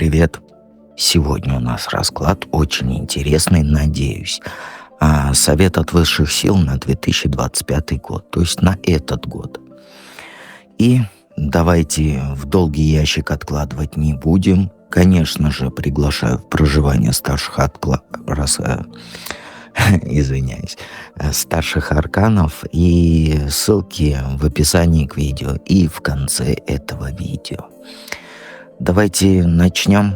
привет! Сегодня у нас расклад очень интересный, надеюсь. Совет от высших сил на 2025 год, то есть на этот год. И давайте в долгий ящик откладывать не будем. Конечно же, приглашаю в проживание старших арканов, и ссылки в описании к видео и в конце этого видео. Давайте начнем.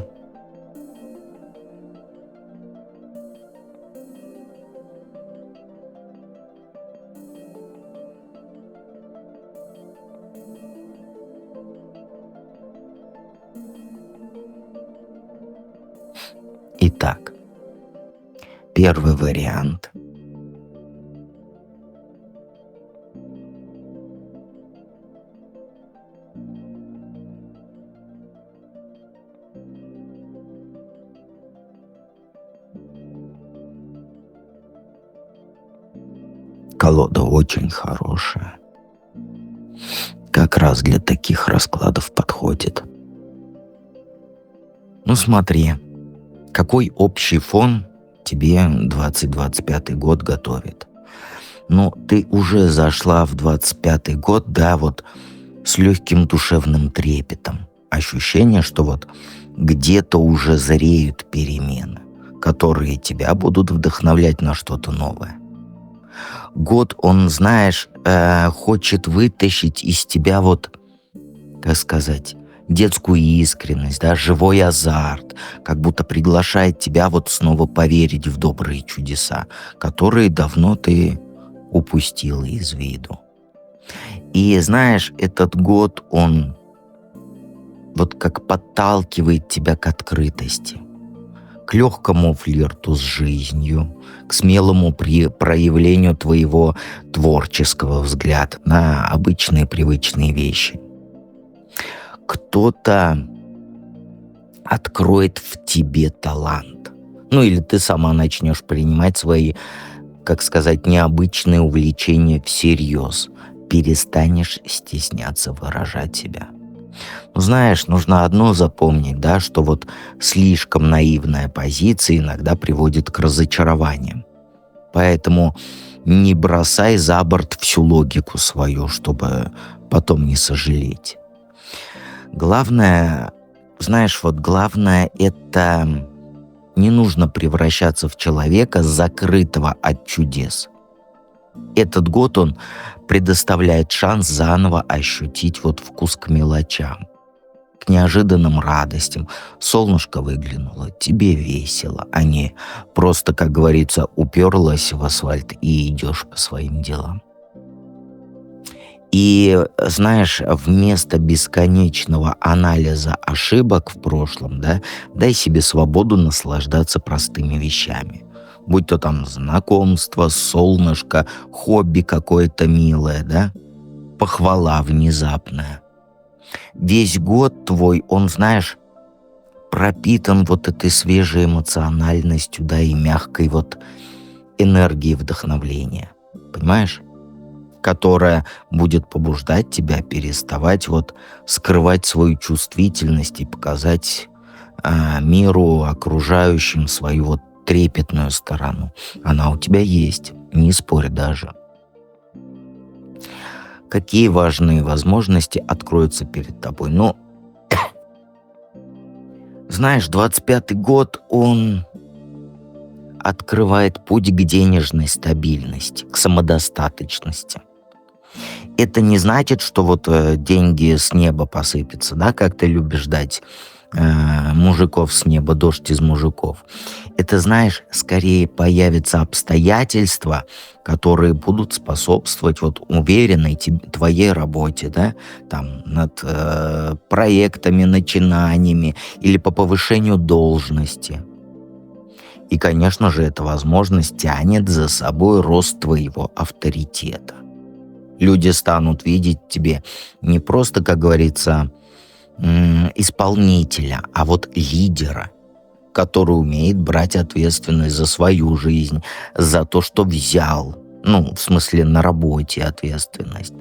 Итак, первый вариант. Колода очень хорошая. Как раз для таких раскладов подходит. Ну смотри, какой общий фон тебе 2025 год готовит. Ну, ты уже зашла в 25 год, да, вот с легким душевным трепетом. Ощущение, что вот где-то уже зреют перемены, которые тебя будут вдохновлять на что-то новое. Год, он, знаешь, хочет вытащить из тебя вот, как сказать, детскую искренность, да, живой азарт, как будто приглашает тебя вот снова поверить в добрые чудеса, которые давно ты упустила из виду. И знаешь, этот год, он вот как подталкивает тебя к открытости, к легкому флирту с жизнью, к смелому проявлению твоего творческого взгляда на обычные привычные вещи. Кто-то откроет в тебе талант. Ну или ты сама начнешь принимать свои, как сказать, необычные увлечения всерьез. Перестанешь стесняться выражать себя. Ну, знаешь, нужно одно запомнить, да, что вот слишком наивная позиция иногда приводит к разочарованиям. Поэтому не бросай за борт всю логику свою, чтобы потом не сожалеть. Главное, знаешь, вот главное это не нужно превращаться в человека, закрытого от чудес. Этот год, он предоставляет шанс заново ощутить вот вкус к мелочам, к неожиданным радостям. Солнышко выглянуло, тебе весело, а не просто, как говорится, уперлась в асфальт и идешь по своим делам. И, знаешь, вместо бесконечного анализа ошибок в прошлом, да, дай себе свободу наслаждаться простыми вещами. Будь то там знакомство, солнышко, хобби какое-то милое, да, похвала внезапная. Весь год твой, он, знаешь, пропитан вот этой свежей эмоциональностью, да, и мягкой вот энергией вдохновления. Понимаешь? Которая будет побуждать тебя переставать вот скрывать свою чувствительность и показать миру, окружающим свою вот трепетную сторону. Она у тебя есть, не спорь даже. Какие важные возможности откроются перед тобой? Ну, знаешь, 25-й год, он открывает путь к денежной стабильности, к самодостаточности. Это не значит, что вот деньги с неба посыпятся, да, как ты любишь ждать мужиков с неба, дождь из мужиков. Это, знаешь, скорее появятся обстоятельства, которые будут способствовать вот уверенной твоей работе, да, там над проектами, начинаниями или по повышению должности. И, конечно же, эта возможность тянет за собой рост твоего авторитета. Люди станут видеть в тебе не просто, как говорится, исполнителя, а вот лидера, который умеет брать ответственность за свою жизнь, за то, что взял, ну, в смысле, на работе ответственность.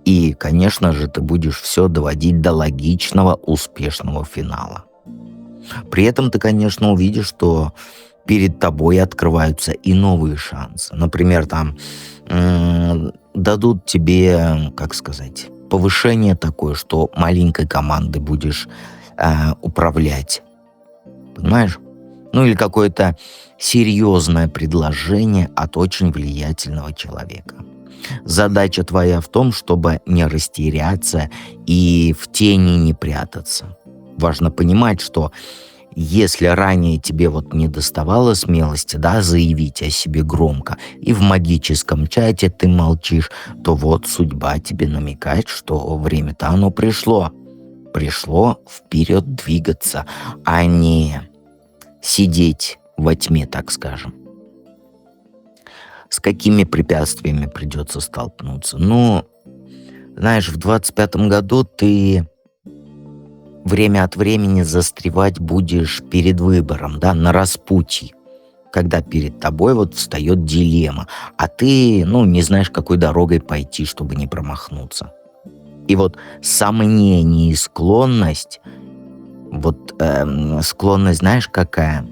И, конечно же, ты будешь все доводить до логичного, успешного финала. При этом ты, конечно, увидишь, что перед тобой открываются и новые шансы. Например, там дадут тебе, как сказать, повышение такое, что маленькой командой будешь управлять. Понимаешь? Ну или какое-то серьезное предложение от очень влиятельного человека. Задача твоя в том, чтобы не растеряться и в тени не прятаться. Важно понимать, что если ранее тебе вот не доставало смелости, да, заявить о себе громко, и в магическом чате ты молчишь, то вот судьба тебе намекает, что время-то оно пришло. Пришло вперед двигаться, а не сидеть во тьме, так скажем. С какими препятствиями придется столкнуться? Ну, знаешь, в 25-м году ты время от времени застревать будешь перед выбором, да, на распутье, когда перед тобой вот встает дилемма, а ты, не знаешь, какой дорогой пойти, чтобы не промахнуться. И вот сомнение и склонность, склонность, знаешь, какая?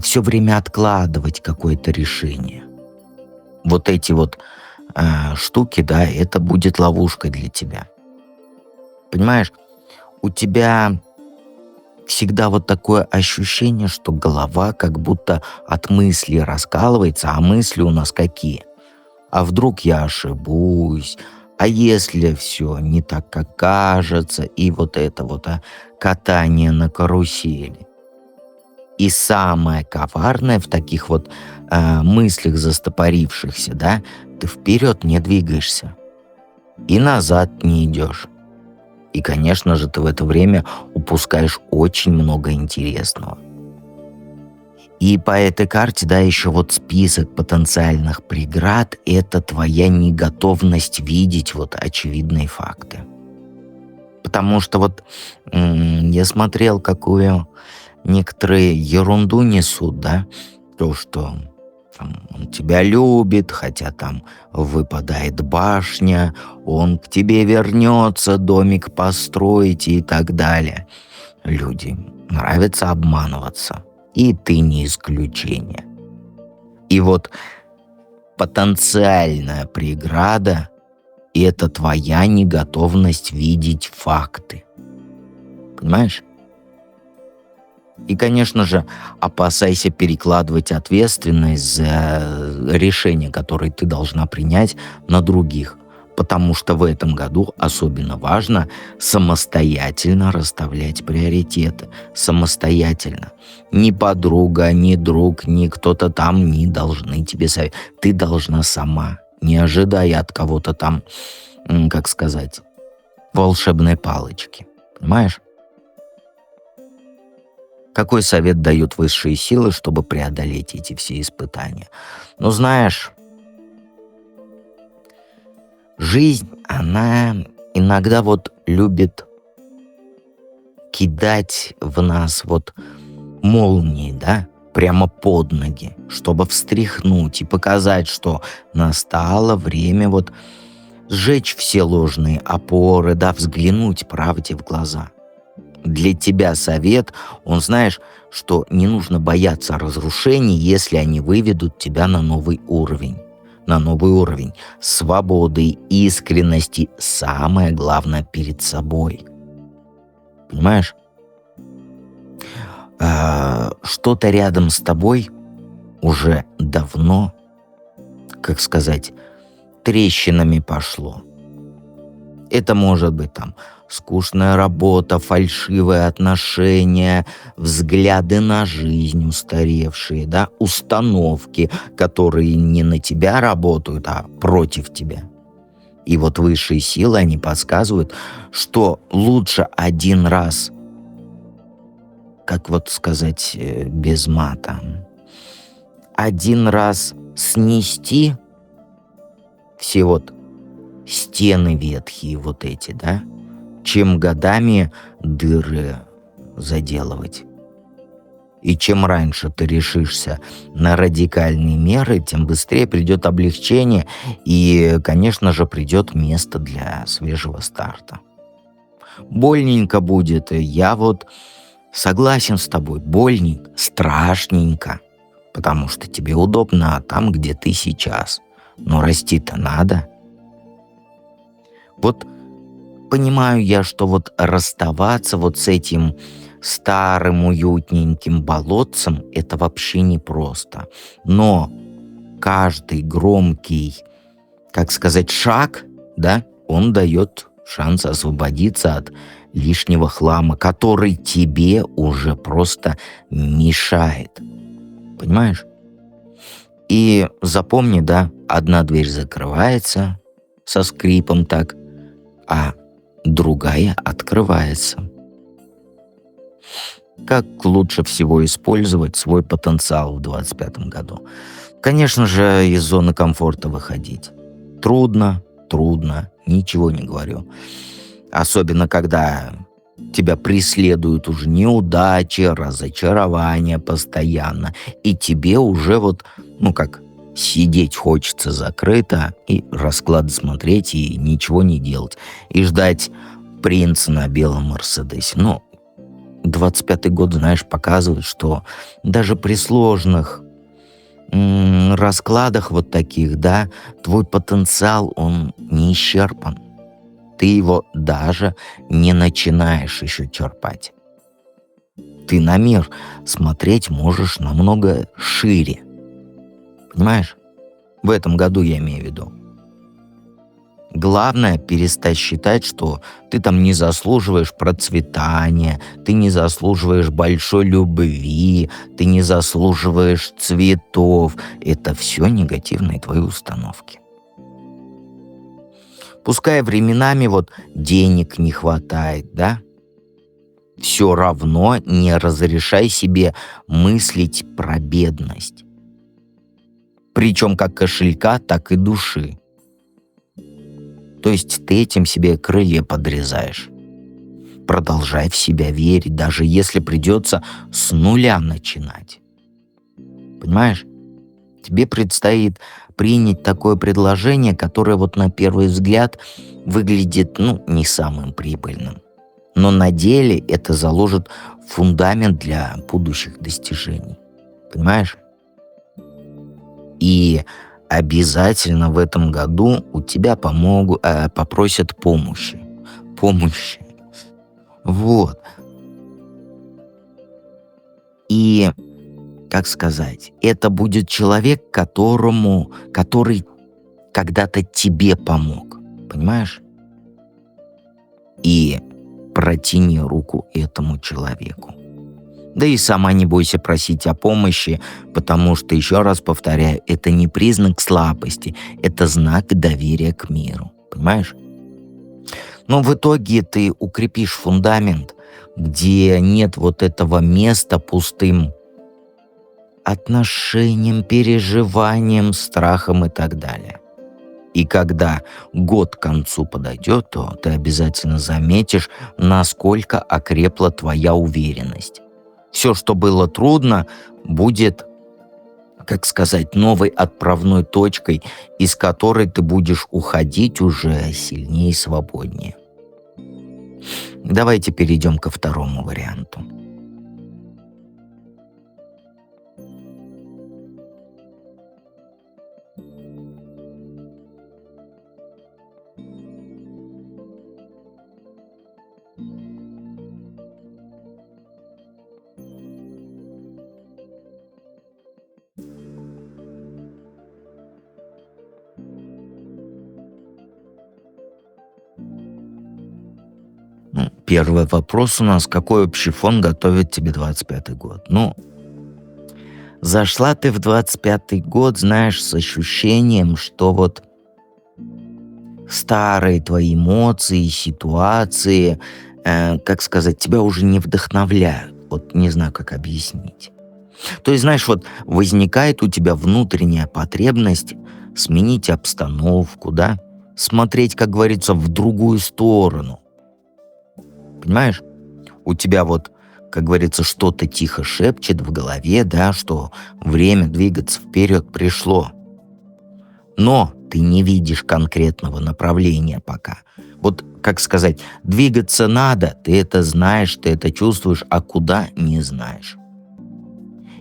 Все время откладывать какое-то решение. Вот эти вот штуки, да, это будет ловушкой для тебя. Понимаешь? У тебя всегда вот такое ощущение, что голова как будто от мысли раскалывается, а мысли у нас какие? А вдруг я ошибусь? А если все не так, как кажется? И вот это вот катание на карусели. И самое коварное в таких вот мыслях застопорившихся, да, ты вперед не двигаешься и назад не идешь. И, конечно же, ты в это время упускаешь очень много интересного. И по этой карте, да, еще вот список потенциальных преград – это твоя неготовность видеть вот очевидные факты. Потому что вот я смотрел, какую некоторые ерунду несут, да, то, что он тебя любит, хотя там выпадает башня, он к тебе вернется, домик построить и так далее. Людям нравится обманываться, и ты не исключение. И вот потенциальная преграда – это твоя неготовность видеть факты. Понимаешь? И, конечно же, опасайся перекладывать ответственность за решения, которые ты должна принять, на других. Потому что в этом году особенно важно самостоятельно расставлять приоритеты. Самостоятельно. Ни подруга, ни друг, ни кто-то там не должны тебе советовать. Ты должна сама, не ожидая от кого-то там, как сказать, волшебной палочки. Понимаешь? Какой совет дают высшие силы, чтобы преодолеть эти все испытания? Ну, знаешь, жизнь, она иногда вот любит кидать в нас вот молнии, да, прямо под ноги, чтобы встряхнуть и показать, что настало время вот сжечь все ложные опоры, да, взглянуть правде в глаза. Для тебя совет, он знаешь, что не нужно бояться разрушений, если они выведут тебя на новый уровень. На новый уровень свободы, искренности, самое главное перед собой. Понимаешь? Что-то рядом с тобой уже давно, как сказать, трещинами пошло. Это может быть там скучная работа, фальшивые отношения, взгляды на жизнь устаревшие, да, установки, которые не на тебя работают, а против тебя. И вот высшие силы, они подсказывают, что лучше один раз, как вот сказать без мата, один раз снести все вот стены ветхие вот эти, да, чем годами дыры заделывать. И чем раньше ты решишься на радикальные меры, тем быстрее придет облегчение и, конечно же, придет место для свежего старта. больненько будет. И я вот согласен с тобой, больненько, страшненько. Потому что тебе удобно там, где ты сейчас. Но расти-то надо. Вот понимаю я, что вот расставаться вот с этим старым уютненьким болотцем — это вообще непросто. Но каждый громкий, как сказать, шаг, да, он дает шанс освободиться от лишнего хлама, который тебе уже просто мешает. Понимаешь? И запомни, да, одна дверь закрывается со скрипом так, а другая открывается. Как лучше всего использовать свой потенциал в 25 году? Конечно же, из зоны комфорта выходить. Трудно, ничего не говорю. Особенно, когда тебя преследуют уже неудачи, разочарования постоянно, и тебе уже вот, как сидеть хочется закрыто и расклад смотреть и ничего не делать, и ждать принца на белом Мерседесе. 25-й год, знаешь, показывает, что даже при сложных раскладах вот таких, да, твой потенциал, он не исчерпан. Ты его даже не начинаешь еще черпать. Ты на мир смотреть можешь намного шире. Понимаешь? В этом году я имею в виду. Главное — перестать считать, что ты там не заслуживаешь процветания, ты не заслуживаешь большой любви, ты не заслуживаешь цветов. Это все негативные твои установки. Пускай временами вот денег не хватает, да? Все равно не разрешай себе мыслить про бедность. Причем как кошелька, так и души. То есть ты этим себе крылья подрезаешь. Продолжай в себя верить, даже если придется с нуля начинать. Понимаешь? Тебе предстоит принять такое предложение, которое вот на первый взгляд выглядит, не самым прибыльным. Но на деле это заложит фундамент для будущих достижений. Понимаешь? И обязательно в этом году у тебя попросят помощи. Вот. И, как сказать, это будет человек, который когда-то тебе помог. Понимаешь? И протяни руку этому человеку. Да и сама не бойся просить о помощи, потому что, еще раз повторяю, это не признак слабости, это знак доверия к миру. Понимаешь? Но в итоге ты укрепишь фундамент, где нет вот этого места пустым отношениям, переживаниям, страхам и так далее. И когда год к концу подойдет, то ты обязательно заметишь, насколько окрепла твоя уверенность. Все, что было трудно, будет, как сказать, новой отправной точкой, из которой ты будешь уходить уже сильнее и свободнее. Давайте перейдем ко второму варианту. Первый вопрос у нас: какой общий фон готовит тебе 25-й год? Зашла ты в 25-й год, знаешь, с ощущением, что вот старые твои эмоции, ситуации, как сказать, тебя уже не вдохновляют. Вот не знаю, как объяснить. То есть, знаешь, вот возникает у тебя внутренняя потребность сменить обстановку, да? Смотреть, как говорится, в другую сторону. Понимаешь? У тебя вот, как говорится, что-то тихо шепчет в голове, да, что время двигаться вперед пришло. Но ты не видишь конкретного направления пока. Вот как сказать, двигаться надо, ты это знаешь, ты это чувствуешь, а куда не знаешь.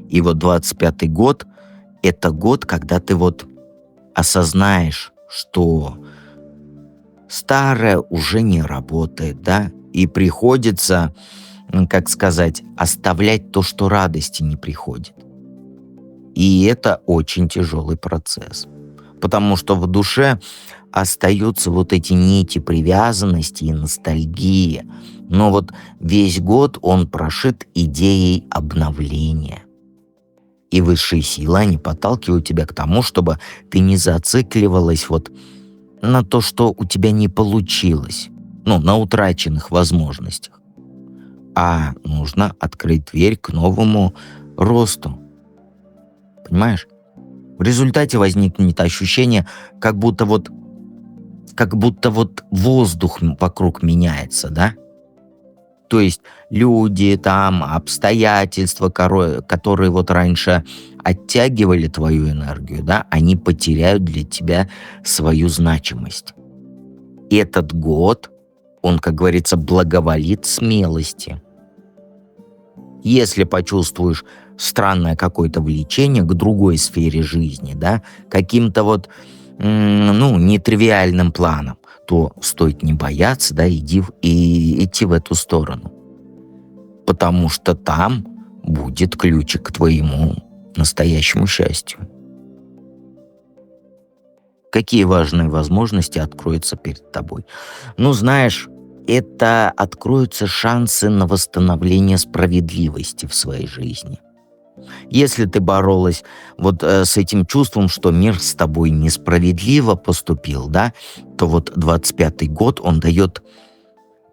И вот 25-й год — это год, когда ты вот осознаешь, что старое уже не работает, да, и приходится, как сказать, оставлять то, что радости не приходит. И это очень тяжелый процесс, потому что в душе остаются вот эти нити привязанности и ностальгии. Но вот весь год он прошит идеей обновления. И высшие силы, они подталкивают тебя к тому, чтобы ты не зацикливалась вот на то, что у тебя не получилось, на утраченных возможностях. А нужно открыть дверь к новому росту. Понимаешь? В результате возникнет ощущение, как будто вот воздух вокруг меняется, да? То есть люди там, обстоятельства, которые вот раньше оттягивали твою энергию, да, они потеряют для тебя свою значимость. И этот год, он, как говорится, благоволит смелости. Если почувствуешь странное какое-то влечение к другой сфере жизни, да, каким-то вот, нетривиальным планом, то стоит не бояться, да, идти в эту сторону. Потому что там будет ключик к твоему настоящему счастью. Какие важные возможности откроются перед тобой? Знаешь, это откроются шансы на восстановление справедливости в своей жизни. Если ты боролась вот с этим чувством, что мир с тобой несправедливо поступил, да, то вот 25-й год, он дает,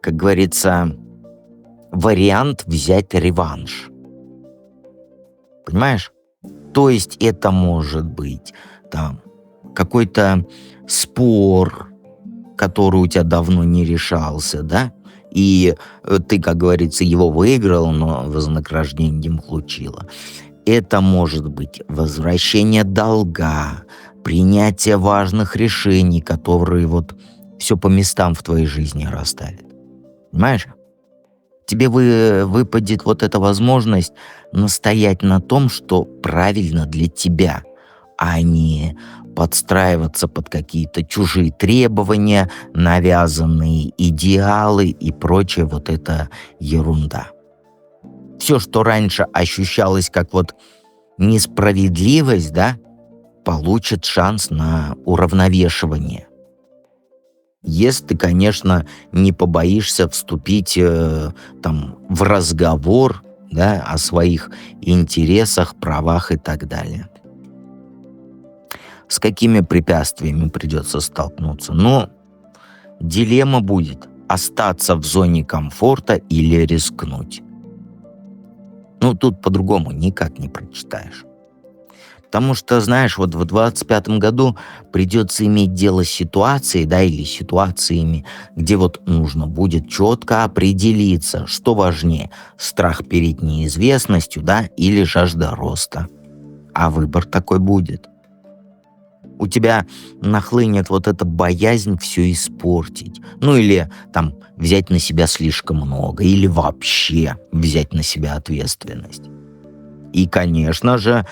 как говорится, вариант взять реванш. Понимаешь? То есть это может быть там какой-то спор, который у тебя давно не решался, да? И ты, как говорится, его выиграл, но вознаграждение не получила. Это может быть возвращение долга, принятие важных решений, которые вот все по местам в твоей жизни расставят. Понимаешь? Тебе выпадет вот эта возможность настоять на том, что правильно для тебя, а не подстраиваться под какие-то чужие требования, навязанные идеалы и прочая вот эта ерунда. Все, что раньше ощущалось как вот несправедливость, да, получит шанс на уравновешивание. Если ты, конечно, не побоишься вступить в разговор, да, о своих интересах, правах и так далее. С какими препятствиями придется столкнуться? Дилемма будет: остаться в зоне комфорта или рискнуть. Тут по-другому никак не прочитаешь. Потому что, знаешь, вот в 25-м году придется иметь дело с ситуацией, да, или ситуациями, где вот нужно будет четко определиться, что важнее: страх перед неизвестностью, да, или жажда роста. А выбор такой будет. У тебя нахлынет вот эта боязнь все испортить. Или там взять на себя слишком много, или вообще взять на себя ответственность. И, конечно же,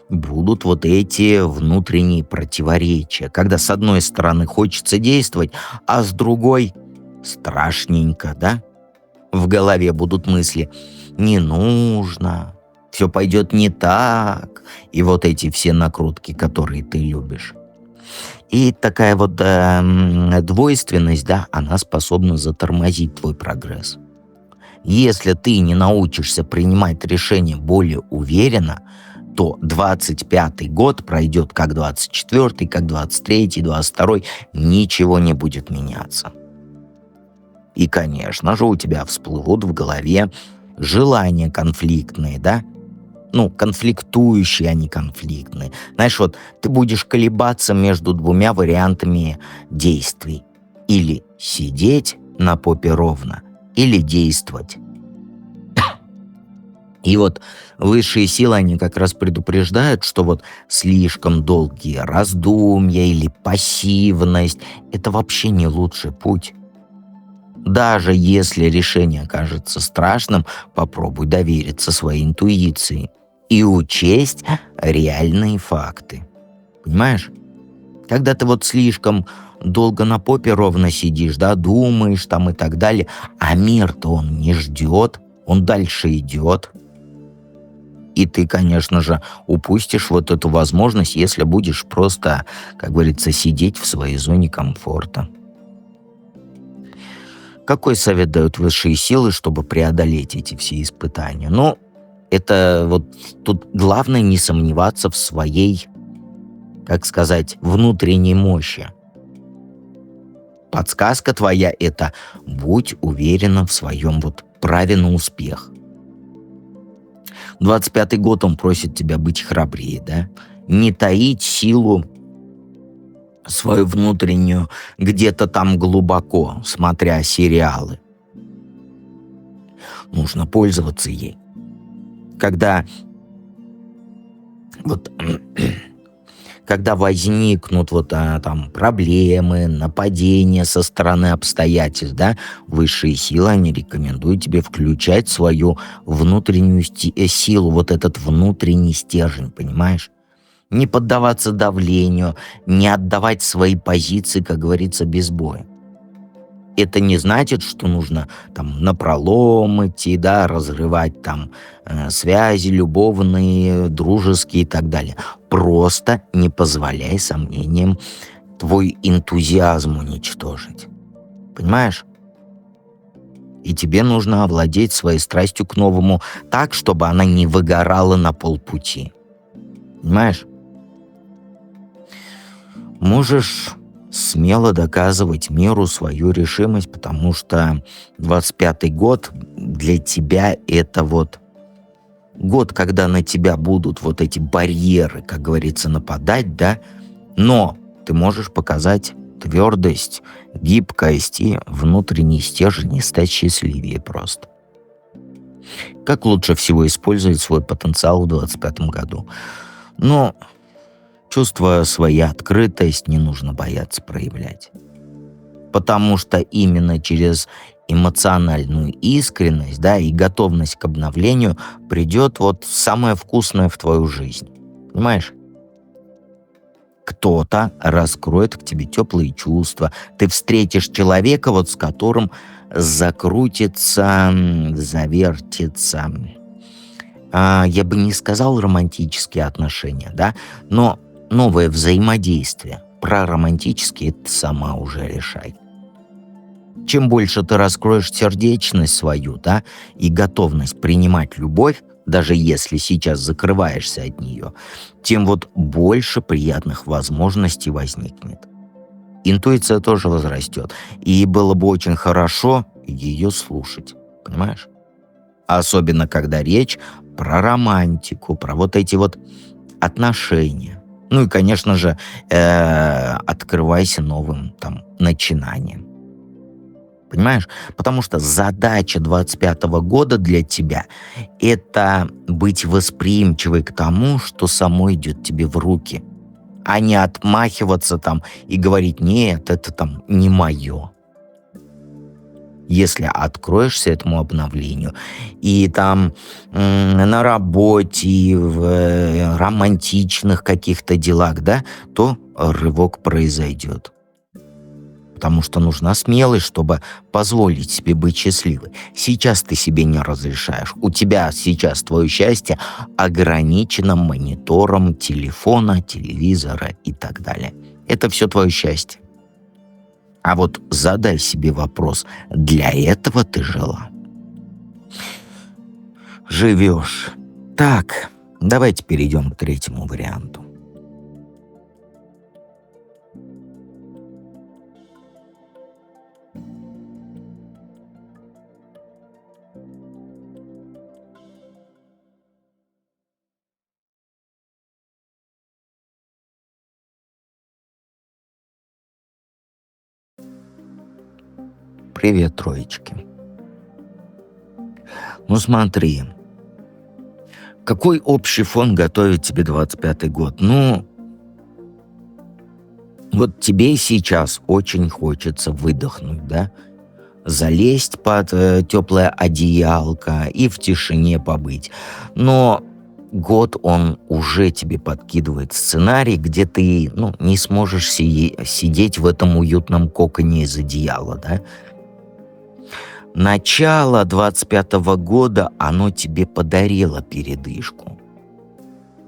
будут вот эти внутренние противоречия, когда с одной стороны хочется действовать, а с другой страшненько, да? В голове будут мысли: не нужно, все пойдет не так, и вот эти все накрутки, которые ты любишь. И такая вот двойственность, да, она способна затормозить твой прогресс. Если ты не научишься принимать решения более уверенно, то 25-й год пройдет как 24-й, как 23-й, 22-й, ничего не будет меняться. И, конечно же, у тебя всплывут в голове желания конфликтные, да? Конфликтующие, а не конфликтные. Знаешь, вот ты будешь колебаться между двумя вариантами действий. Или сидеть на попе ровно, или действовать. И вот высшие силы, они как раз предупреждают, что вот слишком долгие раздумья или пассивность — это вообще не лучший путь. Даже если решение кажется страшным, попробуй довериться своей интуиции и учесть реальные факты. Понимаешь? Когда ты вот слишком долго на попе ровно сидишь, да, думаешь там и так далее, а мир-то он не ждет, он дальше идет. И ты, конечно же, упустишь вот эту возможность, если будешь просто, как говорится, сидеть в своей зоне комфорта. Какой совет дают высшие силы, чтобы преодолеть эти все испытания? Ну, это вот тут главное не сомневаться в своей, как сказать, внутренней мощи. Подсказка твоя — это будь уверена в своем вот праве на успех. 25-й год он просит тебя быть храбрее, да? Не таить силу свою внутреннюю где-то там глубоко, смотря сериалы. Нужно пользоваться ей. Когда вот когда возникнут вот там проблемы, нападения со стороны обстоятельств, да, высшие силы, они рекомендуют тебе включать свою внутреннюю силу, вот этот внутренний стержень, понимаешь? Не поддаваться давлению, не отдавать свои позиции, как говорится, без боя. Это не значит, что нужно там напролом идти, да, разрывать там связи любовные, дружеские и так далее. Просто не позволяй сомнениям твой энтузиазм уничтожить. Понимаешь? И тебе нужно овладеть своей страстью к новому так, чтобы она не выгорала на полпути. Понимаешь? Можешь смело доказывать миру свою решимость, потому что 25-й год для тебя это вот год, когда на тебя будут вот эти барьеры, как говорится, нападать, да, но ты можешь показать твердость, гибкость и внутренний стержень и стать счастливее просто. Как лучше всего использовать свой потенциал в 25-м году? Ну, чувствуя свою открытость, не нужно бояться проявлять. Потому что именно через эмоциональную искренность, да, и готовность к обновлению придет вот самое вкусное в твою жизнь. Понимаешь? Кто-то раскроет к тебе теплые чувства. Ты встретишь человека, вот с которым закрутится, завертится. Я бы не сказал романтические отношения, да, но новое взаимодействие. Про романтические ты сама уже решай. Чем больше ты раскроешь сердечность свою, да, и готовность принимать любовь, даже если сейчас закрываешься от нее, тем вот больше приятных возможностей возникнет. Интуиция тоже возрастет, и было бы очень хорошо ее слушать, понимаешь? Особенно, когда речь про романтику, про вот эти вот отношения. Ну и, конечно же, открывайся новым там начинаниям. Понимаешь? Потому что задача 25-го года для тебя — это быть восприимчивой к тому, что само идет тебе в руки, а не отмахиваться там и говорить: нет, это там не мое. Если откроешься этому обновлению и там на работе, и в романтичных каких-то делах, да, то рывок произойдет. Потому что нужна смелость, чтобы позволить себе быть счастливой. Сейчас ты себе не разрешаешь. У тебя сейчас твое счастье ограничено монитором телефона, телевизора и так далее. Это все твое счастье. А вот задай себе вопрос: для этого ты жила? Живешь. Так, давайте перейдем к третьему варианту. Привет, троечки. Ну смотри, какой общий фон готовит тебе 25-й год? Ну, вот тебе сейчас очень хочется выдохнуть, да? залезть под теплое одеялко и в тишине побыть. Но год он уже тебе подкидывает сценарий, где ты не сможешь сидеть в этом уютном коконе из одеяла, да? Начало 25-го года, оно тебе подарило передышку.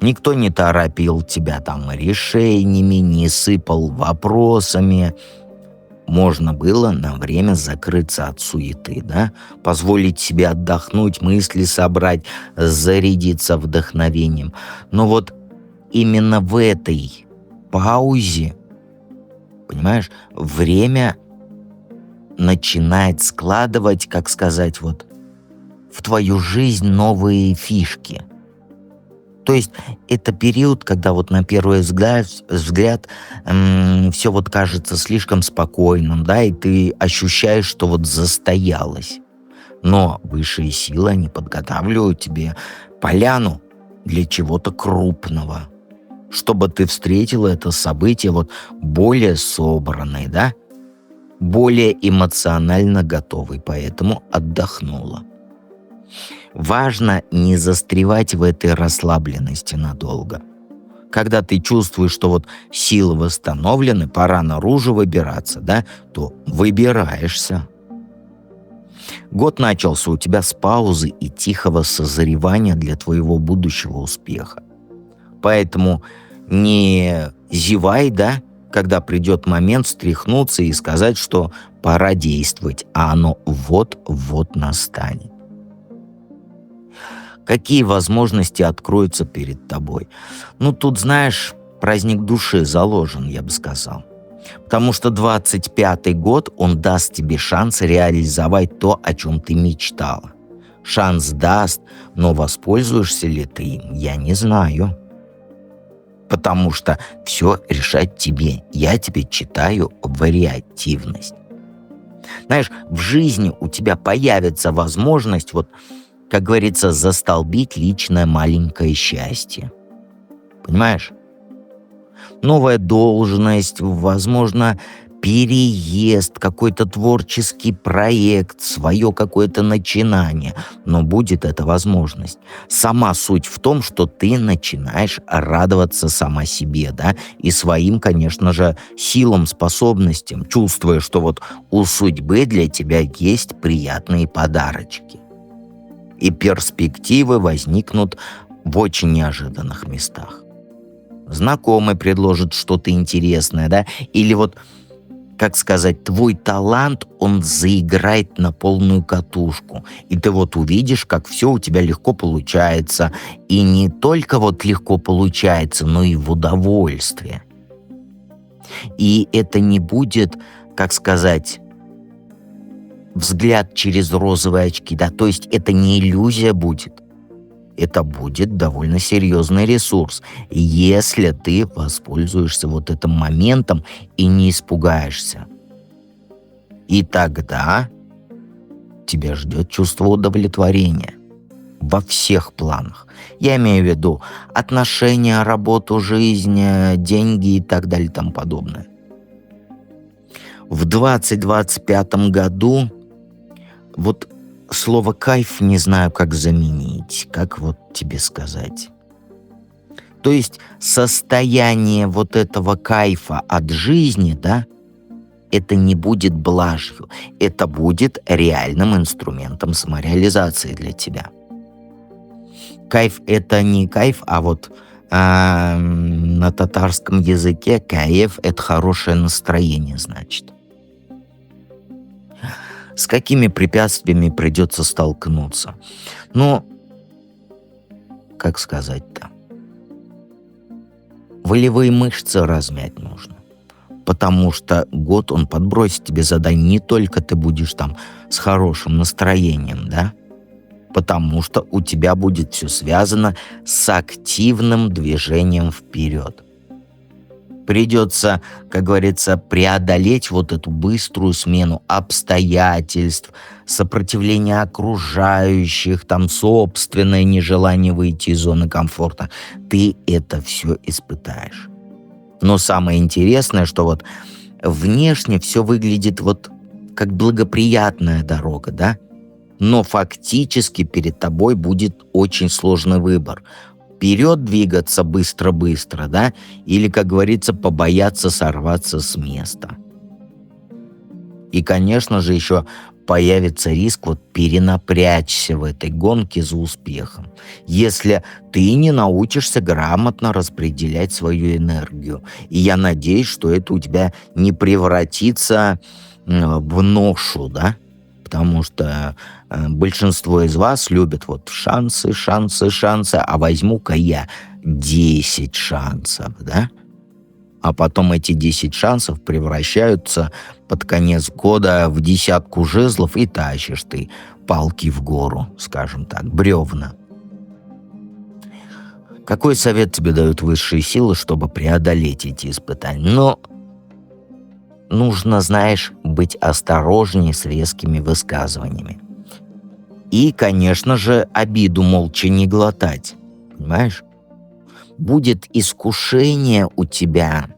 Никто не торопил тебя там решениями, не сыпал вопросами. Можно было на время закрыться от суеты, да? Позволить себе отдохнуть, мысли собрать, зарядиться вдохновением. Но вот именно в этой паузе, понимаешь, время начинает складывать, как сказать, вот в твою жизнь новые фишки. То есть это период, когда вот на первый взгляд все вот кажется слишком спокойным, да, и ты ощущаешь, что вот застоялось. Но высшие силы, они подготавливают тебе поляну для чего-то крупного, чтобы ты встретила это событие вот более собранной, да, более эмоционально готовой, поэтому отдохнула. Важно не застревать в этой расслабленности надолго. Когда ты чувствуешь, что вот силы восстановлены, пора наружу выбираться, да, то выбираешься. Год начался у тебя с паузы и тихого созревания для твоего будущего успеха. Поэтому не зевай, да, когда придет момент встряхнуться и сказать, что пора действовать, а оно вот-вот настанет. Какие возможности откроются перед тобой? Тут, знаешь, праздник души заложен, я бы сказал. Потому что 25-й год, он даст тебе шанс реализовать то, о чем ты мечтала. Шанс даст, но воспользуешься ли ты им, я не знаю. Потому что все решать тебе. Я тебе читаю вариативность. Знаешь, в жизни у тебя появится возможность, вот, как говорится, застолбить личное маленькое счастье. Понимаешь? Новая должность, возможно, переезд, какой-то творческий проект, свое какое-то начинание. Но будет эта возможность. Сама суть в том, что ты начинаешь радоваться сама себе, да, и своим, конечно же, силам, способностям, чувствуя, что вот у судьбы для тебя есть приятные подарочки. И перспективы возникнут в очень неожиданных местах. Знакомый предложит что-то интересное, да, или вот, как сказать, твой талант, он заиграет на полную катушку. И ты вот увидишь, как все у тебя легко получается. И не только вот легко получается, но и в удовольствие. И это не будет, как сказать, взгляд через розовые очки, да, то есть это не иллюзия будет. Это будет довольно серьезный ресурс, если ты воспользуешься вот этим моментом и не испугаешься. И тогда тебя ждет чувство удовлетворения во всех планах. Я имею в виду отношения, работу, жизнь, деньги и так далее и тому подобное. В 2025 году вот слово «кайф» не знаю, как заменить, как вот тебе сказать. То есть состояние вот этого кайфа от жизни, да, это не будет блажью, это будет реальным инструментом самореализации для тебя. Кайф — это не кайф, а вот на татарском языке кайф — это хорошее настроение, значит. С какими препятствиями придется столкнуться? Как сказать-то? Волевые мышцы размять нужно. Потому что год, он подбросит тебе задание. Не только ты будешь там с хорошим настроением, да? Потому что у тебя будет все связано с активным движением вперед. Придется, как говорится, преодолеть вот эту быструю смену обстоятельств, сопротивление окружающих, там собственное нежелание выйти из зоны комфорта. Ты это все испытаешь. Но самое интересное, что вот внешне все выглядит вот как благоприятная дорога, да? Но фактически перед тобой будет очень сложный выбор. Вперед двигаться быстро-быстро, да? Или, как говорится, побояться сорваться с места. И, конечно же, еще появится риск перенапрячься в этой гонке за успехом, если ты не научишься грамотно распределять свою энергию. И я надеюсь, что это у тебя не превратится в ношу, да? Потому что большинство из вас любят шансы, шансы, шансы, а возьму-ка я 10 шансов, да? А потом эти 10 шансов превращаются под конец года в 10 жезлов, и тащишь ты палки в гору, скажем так, бревна. Какой совет тебе дают высшие силы, чтобы преодолеть эти испытания? Нужно, знаешь, быть осторожнее с резкими высказываниями. И, конечно же, обиду молча не глотать. Понимаешь? Будет искушение у тебя,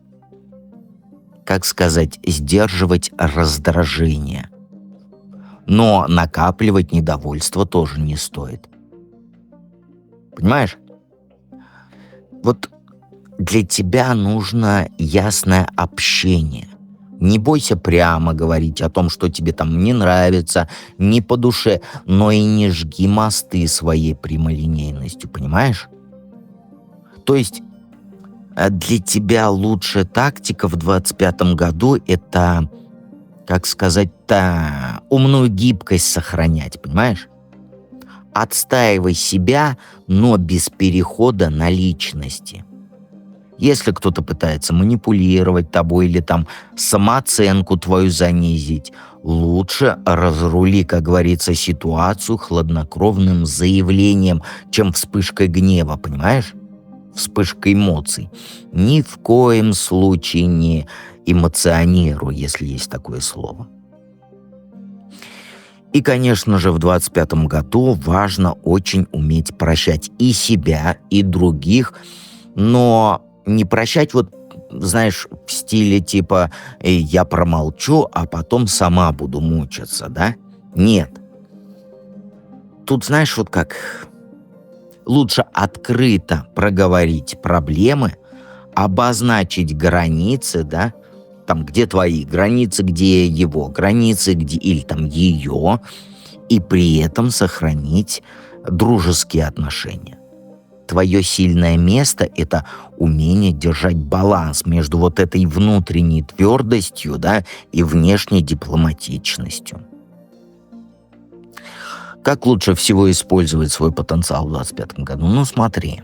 как сказать, сдерживать раздражение. Но накапливать недовольство тоже не стоит. Понимаешь? Для тебя нужно ясное общение. Не бойся прямо говорить о том, что тебе там не нравится, не по душе, но и не жги мосты своей прямолинейностью, понимаешь? То есть для тебя лучшая тактика в 25-м году — это, как сказать-то, умную гибкость сохранять, понимаешь? Отстаивай себя, но без перехода на личности. Если кто-то пытается манипулировать тобой или там самооценку твою занизить, лучше разрули, как говорится, ситуацию хладнокровным заявлением, чем вспышкой гнева, понимаешь? Вспышкой эмоций. Ни в коем случае не эмоционируй, если есть такое слово. И, конечно же, в 25-м году важно очень уметь прощать и себя, и других, но не прощать знаешь, в стиле типа «я промолчу, а потом сама буду мучиться», да? Нет. Тут, знаешь, как лучше открыто проговорить проблемы, обозначить границы, да? Там, где твои границы, где его границы, где или там ее, и при этом сохранить дружеские отношения. Твое сильное место — это умение держать баланс между этой внутренней твердостью, да, и внешней дипломатичностью. Как лучше всего использовать свой потенциал в 25-м году? Смотри.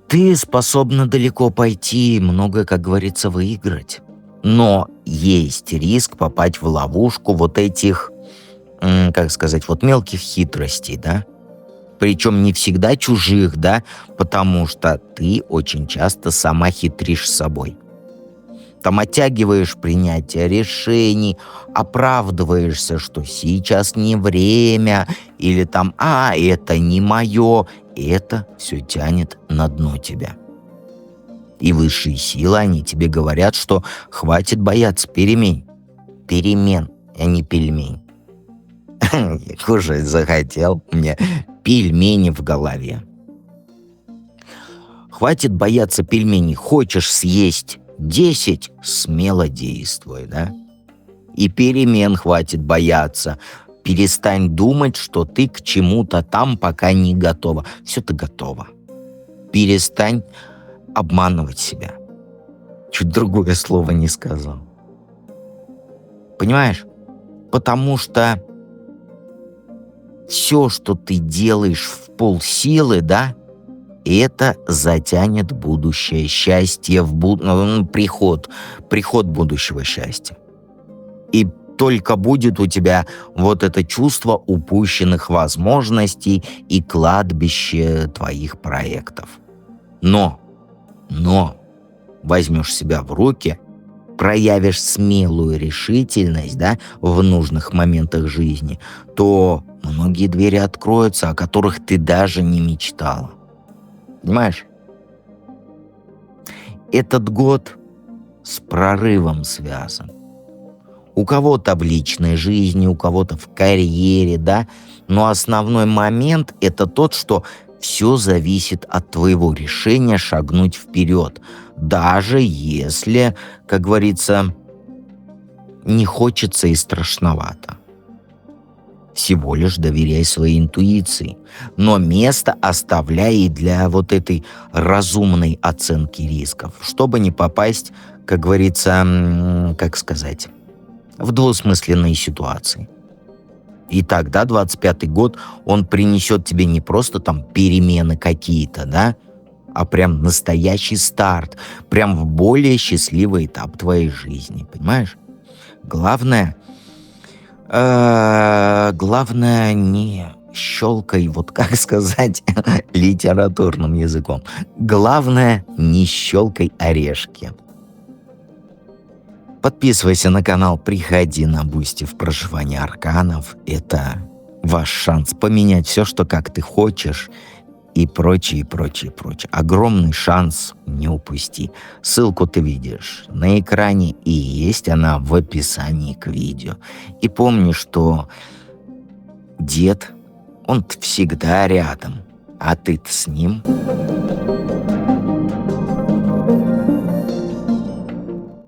Ты способна далеко пойти и многое, как говорится, выиграть. Но есть риск попасть в ловушку этих, как сказать, мелких хитростей, да? Причем не всегда чужих, да, потому что ты очень часто сама хитришь с собой. Там оттягиваешь принятие решений, оправдываешься, что сейчас не время, или там это не мое, и это все тянет на дно тебя. И высшие силы, они тебе говорят, что хватит бояться перемен. Перемен, а не пельмень. Кушать захотел, мне пельмени в голове. Хватит бояться пельменей. Хочешь съесть 10, смело действуй, да? И перемен хватит бояться. Перестань думать, что ты к чему-то там пока не готова. Все ты готова. Перестань обманывать себя. Чуть другое слово не сказал. Понимаешь? Потому что все, что ты делаешь в полсилы, да, это затянет будущее счастье, приход будущего счастья. И только будет у тебя это чувство упущенных возможностей и кладбище твоих проектов. Но возьмешь себя в руки, проявишь смелую решительность, да, в нужных моментах жизни, то многие двери откроются, о которых ты даже не мечтала. Понимаешь? Этот год с прорывом связан. У кого-то в личной жизни, у кого-то в карьере, да. Но основной момент — это тот, что все зависит от твоего решения шагнуть вперед. Даже если, как говорится, не хочется и страшновато. Всего лишь доверяй своей интуиции. Но место оставляй и для вот этой разумной оценки рисков, чтобы не попасть, как говорится, как сказать, в двусмысленные ситуации. И тогда 25-й год, он принесет тебе не просто там перемены какие-то, да, а прям настоящий старт, прям в более счастливый этап твоей жизни, понимаешь? Главное, главное не щелкай, вот как сказать литературным языком. Главное, не щелкай орешки. Подписывайся на канал, приходи на Бусти в проживание арканов. Это ваш шанс поменять все, что как ты хочешь, и прочее, прочее, прочее. Огромный шанс, не упусти. Ссылку ты видишь на экране, и есть она в описании к видео. И помни, что дед, он всегда рядом, а ты-то с ним.